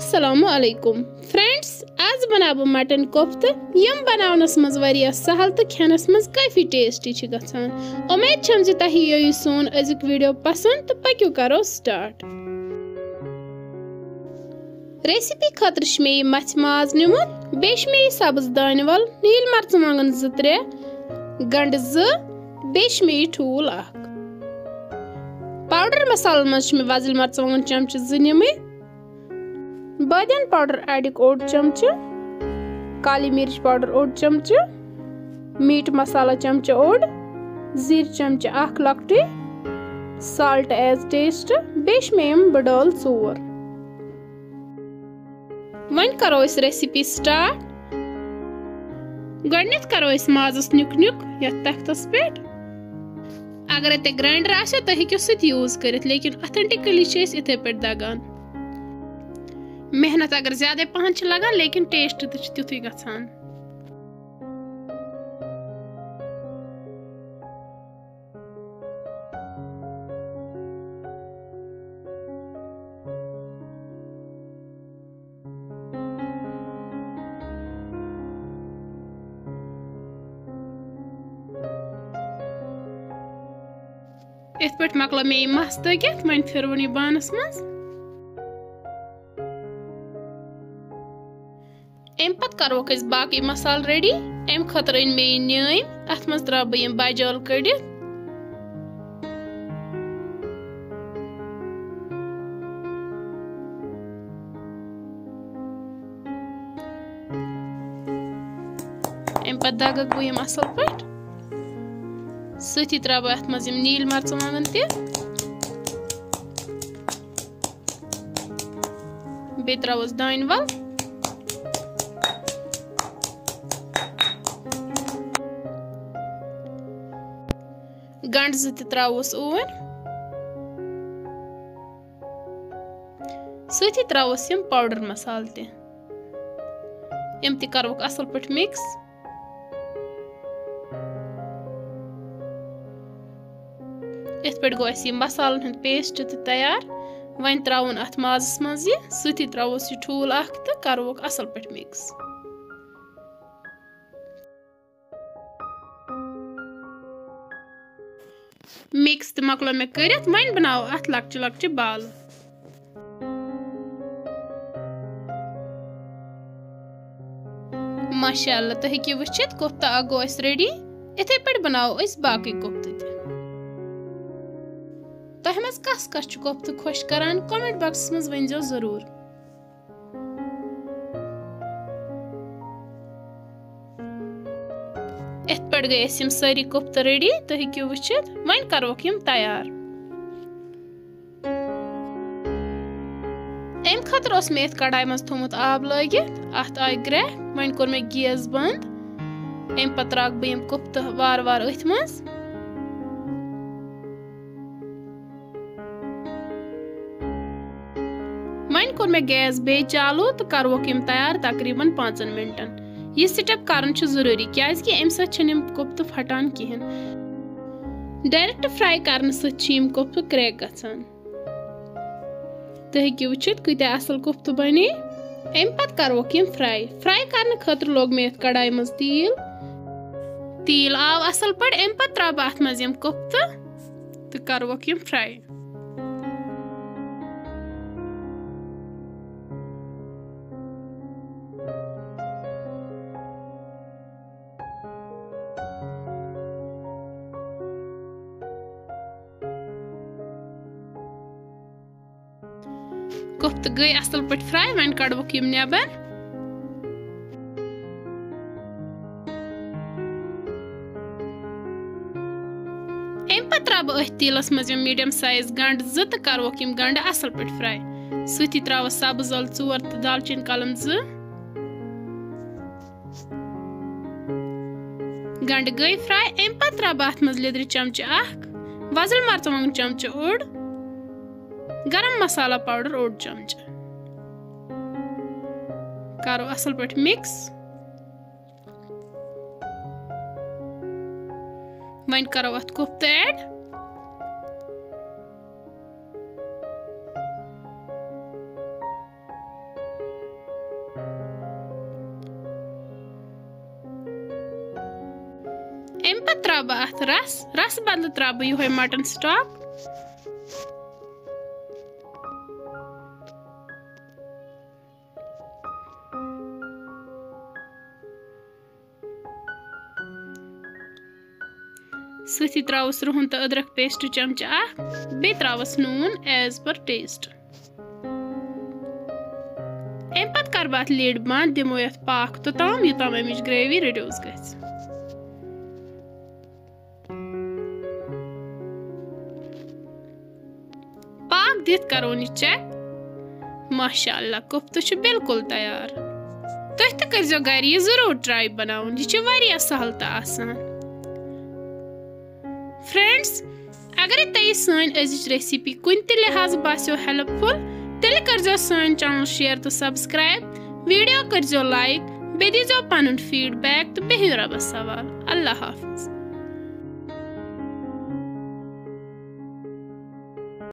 अस्सलामु अलैकुम फ्रेंड्स, आज बनाबो मटन कोफ्त यम बनावनस मज वारिया सहल तो खेनस मज काफी टेस्टी छ गछान। उम्मीद छम जे तहि यो सोन अजुक वीडियो पसंद तो पक्यो करो स्टार्ट। रेसिपी खतर मे मछ माज निमुत बेश मे सब्ज दान वल नील मर्चमांगन 2-3 गंड 2 बेश मे ठूल 1 पाउडर मसाला मज मे वजल मर्चमांगन चमच 2 निमे बादियान पाउडर ऐड 1 चमच काली मिर्च पाउडर 1 चमच मीट मसाला चमच 1 जीर चमच 1 लकटी साल्ट एज टेस्ट बेश मेम बडल 4। वन करो इस रेसिपी स्टार्ट। गणित करो इस माजस नुक नुक या तख्तस पे अगर ते ग्राइंडर आसे तो हेक्यो सत यूज करित, लेकिन ऑथेंटिकली छे इथे पे दगान। मेहनत अगर ज्यादा पहन छ लगान लेकिन टेस्ट तो तिथुई गछान। इत पे मकल मे मस तगित वन फिरवन बानस मज। अम पत करो बाकी मसाल रेडी। अम खतर इन मे नीम अत मज त्रा बह बजल कड़ित। अम पत दगक बह असल पे सती त्रा बह अत मज नील मर्चमांगन बे त्रोस दान वल गंड 2 त्रोस ओवन सती त्रोस यम पाउडर मसाल यम करो असल पे मिक्स। इत पे गो मसालन हंद पेस्ट तैयार। वन त्रोन अत माजस मज सती त्रोस ठूल 1 तो करो असल पे मिक्स। मिक्स तो मकलो मे करित वन बनाओ अत लक्च लक्च बाल। माशाअल्लाह तो हेकियो वचित कोफ्ता आगो रेडी। इथे पे बनाओ बाकी कोफ्त तह मज कस कस कोफ्त खुश करान कमेंट बॉक्स मज वनजो जरूर। इत पे गए सारी कोफ्त रेडी तो हेक्यो वचित वन करो तैयार। अम खतर मे कढ़ाई मज थोमुत आब लगित अत आय ग्रेह वन कोर मे गैस बंद। अम पत त्राक बह कोफ्त वार वार अथ मज। वन कोर मे गैस बे चालू तो करो तैयार तकरीबन 5 मिनटन। यह स्टेप करन जरूरी क्याजि अम सम कोफ्त फटान कहें। डायरेक्ट फ्राई करने सम कोफ्त क्रैक गछान। तो हेक्यो वचित कत्या असल कोफ्त बने। अम पत करो फ्राई करने खतर लोग मे कढ़ाई मज तील आव असल पे। अम पत त्रा अत मज कोफ्त तो करो फ्राई। कोफ्त गई असल पे फ्राई वन कड़ो नेबर। अम पे त्रा अथ तीलस मज मीडियम साइज गंड 2 तो करो गंड असल पे फ्राई। सती त्रो सब्ज अल 4 तो दालचीन कलम 2 गंड गई फ्राई। अम पे त्रा अत मज लिद्र चमच 1 वजल मर्चमांगन चमच 1 गरम मसाला पाउडर 1 चमच करो असल पे मिक्स। वन करो अत कोफ्त ऐड। अम पत त्रा बह अथ रस बदल त्रा बह यो मटन स्टॉक। सती त्रावस रुहन तो अदरक पेस्ट चमच बे त्रावस नून एज पर टेस्ट। अम पत कर बह लीड बंद दिमो यथ पाक तोताम योताम अमिच ग्रेवी रिड्यूस गछ। पाक दित करो नी चेक। माशाअल्लाह कोफ्ता छु बिल्कुल तैयार। तुह त करजो घर ये जरूर ट्राई बनाउन, ये छु वारिया सहल त आसान। फ्रेंड्स अगर तुम सन अजिच रेसिपी कुन त लिहाज बास्यो हेल्पफुल तेल करजो सन चैनल शेयर तो सब्सक्राइब, वीडियो करजो लाइक, बे दीजो पनुन फीडबैक तो बेहियो रबस सवाल। अल्लाह हाफिज।